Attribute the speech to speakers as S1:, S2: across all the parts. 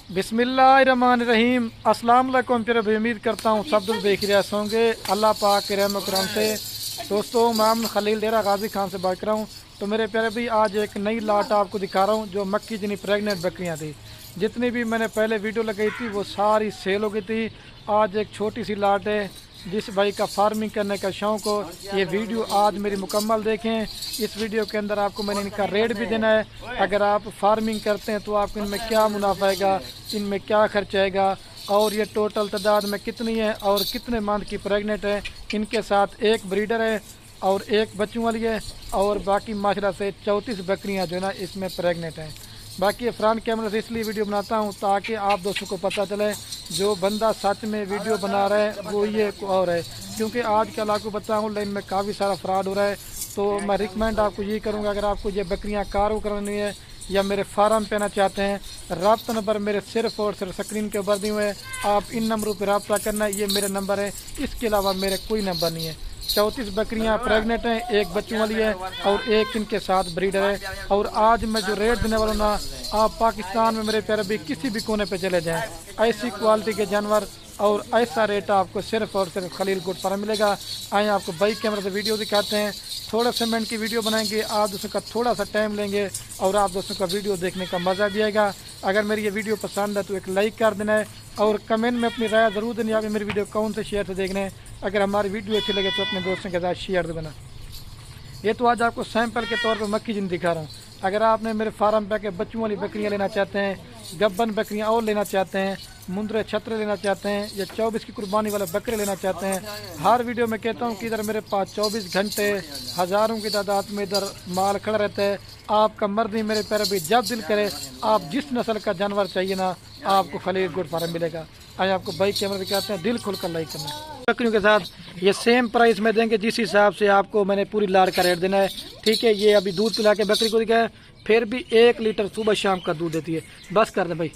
S1: बिस्मिल्लाहिर्रहमानिर्रहीम। अस्सलाम वालेकुम प्यारे भाई, उम्मीद करता हूँ सब लोग बेखैरियत होंगे अल्लाह पाक के रहम करम से। दोस्तों, मैं अमन खलील डेरा गाजी खान से बात कर रहा हूँ। तो मेरे प्यारे भाई, आज एक नई लाट आपको दिखा रहा हूँ जो मक्की जिनी प्रेग्नेंट बकरियाँ थी। जितनी भी मैंने पहले वीडियो लगाई थी वो सारी सेल हो गई थी। आज एक छोटी सी लाट है, जिस भाई का फार्मिंग करने का शौक़ हो ये वीडियो आज मेरी मुकम्मल देखें। इस वीडियो के अंदर आपको मैंने इनका रेट भी देना है। अगर आप फार्मिंग करते हैं तो आपको इनमें क्या मुनाफा आएगा, इनमें क्या खर्चा आएगा, और ये टोटल तादाद में कितनी है और कितने मंथ की प्रेग्नेंट है। इनके साथ एक ब्रीडर है और एक बच्चों वाली है, और बाकी माशाल्लाह से 34 बकरियाँ जो है ना इसमें प्रेग्नेंट हैं। बाकी फ्रंट कैमरा से इसलिए वीडियो बनाता हूँ ताकि आप दोस्तों को पता चले जो बंदा सच में वीडियो बना रहा है वो ये और है, क्योंकि आज कल आपको बताऊँ ऑनलाइन में काफ़ी सारा फ्रॉड हो रहा है। तो मैं रिकमेंड आपको ये करूँगा, अगर आपको ये बकरियाँ कारो करनी है या मेरे फार्म पे आना चाहते हैं, रब्ता नंबर मेरे सिर्फ और सिर्फ स्क्रीन के ऊपर दिए हुए हैं। आप इन नंबरों पर रब्ता करना है, ये मेरे नंबर है, इसके अलावा मेरे कोई नंबर नहीं है। 34 बकरियां प्रेग्नेंट हैं, एक बच्चों वाली है और एक इनके साथ ब्रीडर है। और आज मैं जो रेट देने वाला हूँ ना, आप पाकिस्तान में मेरे प्यारे भी किसी भी कोने पे चले जाएं, ऐसी क्वालिटी के जानवर और ऐसा रेट आपको सिर्फ और सिर्फ खलील गोट पर मिलेगा। आए आपको बाइक कैमरा से वीडियो दिखाते हैं। थोड़ा सा मिनट की वीडियो बनाएंगे, आप दोस्तों का थोड़ा सा टाइम लेंगे और आप दोस्तों का वीडियो देखने का मज़ा भी आएगा। अगर मेरी ये वीडियो पसंद है तो एक लाइक कर देना है और कमेंट में अपनी राय ज़रूर देनी है, मेरी वीडियो कौन से शेयर से देखना है। अगर हमारी वीडियो अच्छी लगे तो अपने दोस्तों के साथ शेयर देना। ये तो आज आपको सैंपल के तौर पर मक्की जिन दिखा रहा हूँ। अगर आपने मेरे फार्म पे के बच्चों वाली बकरियाँ लेना चाहते हैं, गब्बन बकरियाँ और लेना चाहते हैं, मुंदरे छतरे लेना चाहते हैं, या 24 की कुर्बानी वाले बकरे लेना चाहते हैं, हर वीडियो में कहता हूँ कि इधर मेरे पास 24 घंटे हज़ारों की तादाद में इधर माल खड़ा रहता है। आपका मर्जी मेरे पैर भी जब दिल करे, आप जिस नस्ल का जानवर चाहिए ना आपको खलील गोट फार्म मिलेगा। आज आपको बाइक कैमरा दिखाते हैं, दिल खुलकर लाइक करना। बकरियों के साथ ये सेम प्राइस में देंगे जिस हिसाब से आपको मैंने पूरी लाट का रेट देना है, ठीक है। ये अभी दूध पिला के बकरी को दिखाया, फिर भी 1 लीटर सुबह शाम का दूध देती है। बस कर दे भाई।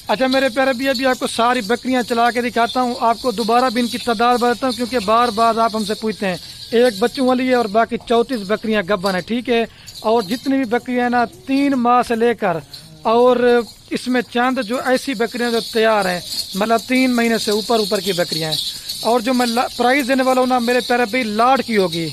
S1: अच्छा मेरे प्यारे भी अभी आपको सारी बकरियां चला के दिखाता हूँ। आपको दोबारा भी इनकी तादाद बताता हूँ क्योंकि बार बार आप हमसे पूछते हैं। एक बच्चों वाली है और बाकी 34 बकरियां गब्बन है, ठीक है। और जितनी भी बकरियां हैं ना 3 माह से लेकर, और इसमें चंद जो ऐसी बकरियां जो तैयार हैं, मतलब 3 महीने से ऊपर की बकरियां हैं। और जो मैं प्राइस देने वाला हूँ ना मेरे प्यारे भाई लाट की होगी।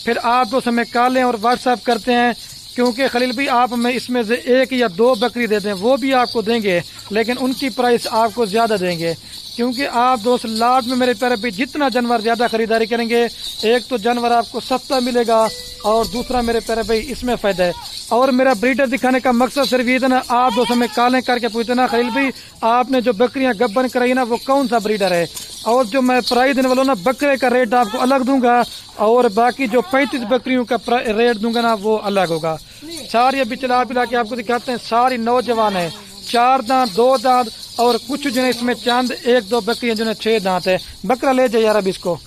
S1: फिर आप दोस्त हमें कॉल और व्हाट्सएप करते हैं, क्योंकि खलील भाई आप हमें इसमें से 1 या 2 बकरी दे दें वो भी आपको देंगे, लेकिन उनकी प्राइस आपको ज़्यादा देंगे। क्योंकि आप दोस्त लाट में मेरे प्यारे भाई जितना जानवर ज़्यादा खरीदारी करेंगे, एक तो जानवर आपको सस्ता मिलेगा और दूसरा मेरे प्यारे भाई इसमें फ़ायदा है। और मेरा ब्रीडर दिखाने का मकसद सिर्फ ये था ना, आप दोस्त हमें कॉलें करके पूछते ना खलील भाई आपने जो बकरियां गब्बन कराई ना वो कौन सा ब्रीडर है। और जो मैं प्राइस देने वाला हूँ ना, बकरे का रेट आपको अलग दूंगा और बाकी जो 35 बकरियों का रेट दूंगा ना वो अलग होगा। सारी अभी चला पिला के आपको दिखाते हैं, सारी नौजवान है, 4 दांत 2 दांत, और कुछ जो है इसमें चंद 1-2 बकरियां जो है 6 दांत है। बकरा ले जाए यार अब इसको।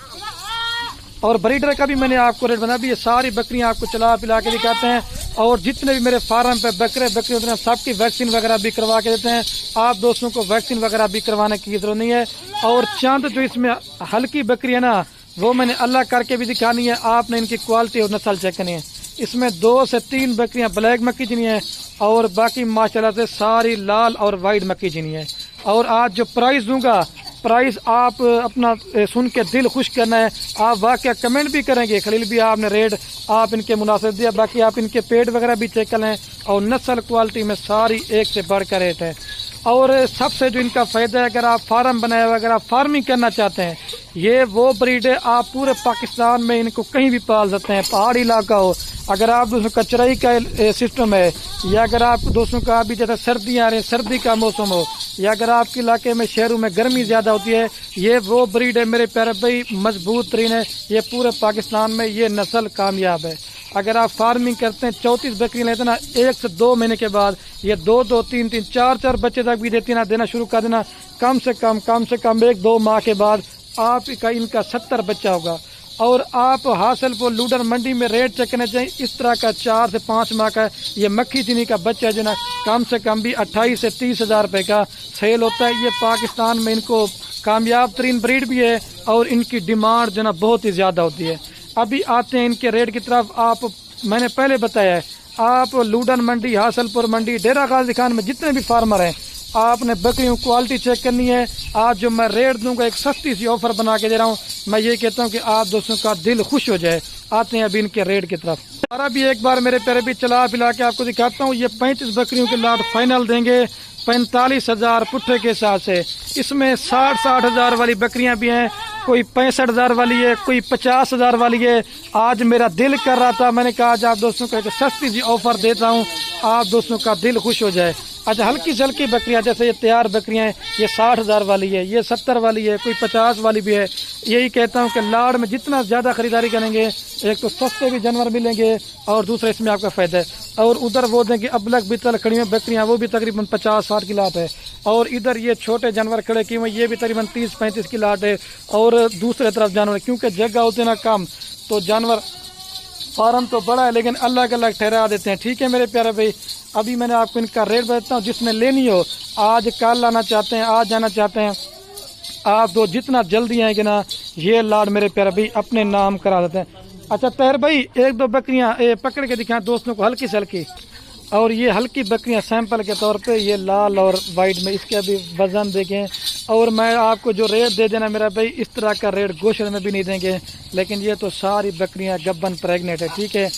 S1: और ब्रीडर का भी मैंने आपको रेट बना भी, ये सारी बकरियां आपको चला पिला के दिखाते हैं। और जितने भी मेरे फार्म पे बकरी होते हैं सबकी वैक्सीन वगैरह भी करवा के देते हैं। आप दोस्तों को वैक्सीन वगैरह भी करवाने की जरूरत नहीं है। और चंद जो इसमें हल्की बकरी है ना वो मैंने अल्लाह करके भी दिखानी है, आपने इनकी क्वालिटी और नस्ल चेक करनी है। इसमें 2 से 3 बकरियां ब्लैक मक्की जिनी है और बाकी माशाल्लाह से सारी लाल और वाइट मक्की जिनी है। और आज जो प्राइस दूंगा, प्राइस आप अपना सुन के दिल खुश करना है। आप वाकई कमेंट भी करेंगे खलील भी आपने रेट आप इनके मुनासिब दिया। बाकी आप इनके पेट वगैरह भी चेक कर लें और नस्ल क्वालिटी में सारी एक से बढ़कर रेट है। और सबसे जो इनका फ़ायदा है, अगर आप फार्म बनाए हुए, अगर आप फार्मिंग करना चाहते हैं, ये वो ब्रीड है आप पूरे पाकिस्तान में इनको कहीं भी पाल सकते हैं। पहाड़ी इलाका हो, अगर आप दोस्तों का चराई का सिस्टम है, या अगर आप दोस्तों का अभी जैसे सर्दियाँ आ रही हैं सर्दी का मौसम हो, या अगर आपके इलाके में शहरों में गर्मी ज़्यादा होती है, ये वो ब्रीड है मेरे प्यारे भाई, मजबूत तरीन है। ये पूरे पाकिस्तान में ये नस्ल कामयाब है। अगर आप फार्मिंग करते हैं 34 बकरी लेते ना, 1 से 2 महीने के बाद ये 2-2, 3-3, 4-4 बच्चे तक भी देती ना, देना शुरू कर देना। कम से कम 1-2 माह के बाद आपका इनका 70 बच्चा होगा। और आप हासिल को लूडर मंडी में रेट चेक करने चाहिए। इस तरह का 4 से 5 माह का ये मक्खी चीनी का बच्चा जो ना कम से कम भी 28 से 30 हज़ार रुपये का सेल होता है। ये पाकिस्तान में इनको कामयाब तरीन ब्रीड भी है और इनकी डिमांड जो ना बहुत ही ज़्यादा होती है। अभी आते हैं इनके रेट की तरफ। आप मैंने पहले बताया है, आप लूडन मंडी, हासलपुर मंडी, डेरा गाजी खान में जितने भी फार्मर हैं آپ نے بکریوں کوالٹی چیک کرنی ہے. آج جو میں ریٹ دوں گا ایک سستی سی آفر بنا کے دے رہا ہوں. میں یہ کہتا ہوں کہ آپ دوستوں کا دل خوش ہو جائے. آتے ہیں ابھی ان کے ریٹ کی طرف. ہمارا بھی ایک بار میرے پیارے بھی چلا پلا کے آپ کو دکھاتا ہوں. یہ 35 بکریوں کے لاٹ فائنل دیں گے 45,000 پٹھے کے ساتھ سے. اس میں 60,000 والی بکریاں بھی ہیں, کوئی 65,000 والی ہے, کوئی 50,000 والی ہے. آج میرا دل کر رہا تھا, میں نے کہا آج آپ دوستوں کو ایک سستی سی آفر دیتا ہوں, آپ دوستوں کا دل خوش ہو جائے. اچھا ہلکی سے ہلکی بکریاں جیسے یہ تیار بکریاں ہیں, یہ 60,000 والی ہے, یہ 70 والی ہے, کوئی 50 والی بھی ہے. یہی کہتا ہوں کہ لاڑ میں جتنا زیادہ خریداری کریں گے ایک تو سستے بھی جانور ملیں گے اور دوسرا اس میں آپ کا فائدہ ہے. اور ادھر وہ دیں کہ ابلک بتل کھڑی ہیں بکریاں, وہ بھی تقریباً 50-60 کی لاٹ ہے. اور ادھر یہ چھوٹے جانور کھڑے کی ہوئے, یہ بھی تقریباً 30-35 کی لاٹ ہے. اور دوسرے طرف جانور کیونکہ جگہ ہوتے نا کم, تو جانور فارم تو بڑا ہے لیکن الگ الگ ٹھہرا دیتے ہیں. ٹھیک ہے میرے پیارے بھائی, ابھی میں نے آپ کو ان کا ریٹ بتاتا ہوں. جس نے لینی ہو آج کل لانا چاہتے ہیں, آج جانا چاہتے ہیں, آپ دو جتنا جلدی آئیں گے نا یہ لاڈ میرے پیارے بھائی اپنے نام کرا دیتے ہیں. اچھا طاہر بھائی ایک دو بکریاں پکڑ کے دکھائیں دوستوں کو ہلکی سے ہلکی. اور یہ ہلکی بکریاں سیمپل کے طور پہ, یہ لال اور وائٹ میں, اس کے ابھی وزن دیکھیں. اور میں آپ کو جو ریٹ دے دینا میرا بھائی, اس طرح کا ریٹ گوشت میں بھی نہیں دیں گے. لیکن یہ تو ساری بکریاں گبن پریگنیٹ ہے. ٹھیک ہے,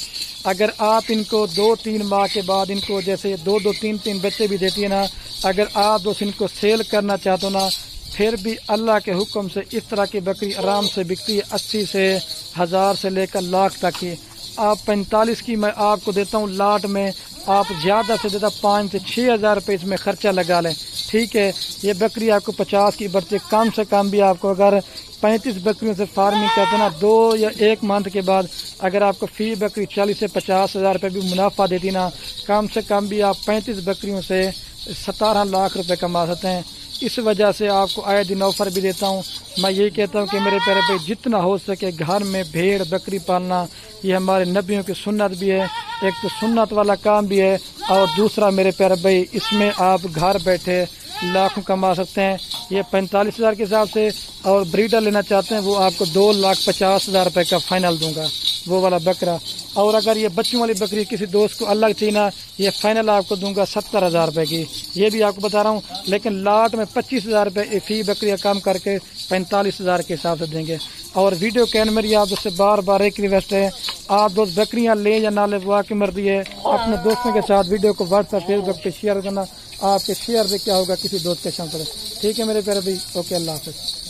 S1: اگر آپ ان کو 2-3 ماہ کے بعد ان کو جیسے 2-3 بچے بھی دیتی ہے نا, اگر آپ دوست ان کو سیل کرنا چاہتے ہو نا, پھر بھی اللہ کے حکم سے اس طرح کی بکری آرام سے بکتی ہے 80 سے 1000 سے لے کر لاکھ تک کی. آپ 45 کی میں آپ کو دیتا ہوں لاٹ میں, آپ زیادہ سے زیادہ 5 سے 6 ہزار روپے اس میں خرچہ لگا لیں. ٹھیک ہے, یہ بکری آپ کو 50 کی بڑھتی ہے. کم سے کم بھی آپ کو اگر 35 بکریوں سے فارمنگ کرتے نا 2 یا 1 منتھ کے بعد, اگر آپ کو فی بکری 40 سے 50 ہزار روپے بھی منافع دیتی نا, کم سے کم بھی آپ 35 بکریوں سے 17 لاکھ روپے کما سکتے ہیں. اس وجہ سے آپ کو آئے دن آفر بھی دیتا ہوں. میں یہی کہتا ہوں کہ میرے پیارے بھائی جتنا ہو سکے گھر میں بھیڑ بکری پالنا یہ ہمارے نبیوں کی سنت بھی ہے. ایک تو سنت والا کام بھی ہے, اور دوسرا میرے پیارے بھائی اس میں آپ گھر بیٹھے لاکھوں کما سکتے ہیں. یہ 45,000 کے حساب سے, اور بریڈر لینا چاہتے ہیں وہ آپ کو 2,50,000 روپے کا فائنل دوں گا وہ والا بکرا. اور اگر یہ بچوں والی بکری کسی دوست کو الگ چاہیے نا, یہ فائنل آپ کو دوں گا 70,000 روپے کی. یہ بھی آپ کو بتا رہا ہوں, لیکن لاٹ میں 25,000 روپے فی بکری کم کر کے 45,000 کے حساب سے دیں گے. اور ویڈیو کین میری آپ سے بار بار ایک ریکویسٹ ہے, آپ دوست بکریاں لیں یا نہ لیں وہ آپ کی مرضی ہے. اپنے دوستوں کے ساتھ ویڈیو کو واٹس ایپ فیس بک پہ شیئر کرنا, آپ کے شیئر سے کیا ہوگا کسی دوست کے شام پر. ٹھیک ہے میرے پیارے بھائی, اوکے اللہ حافظ.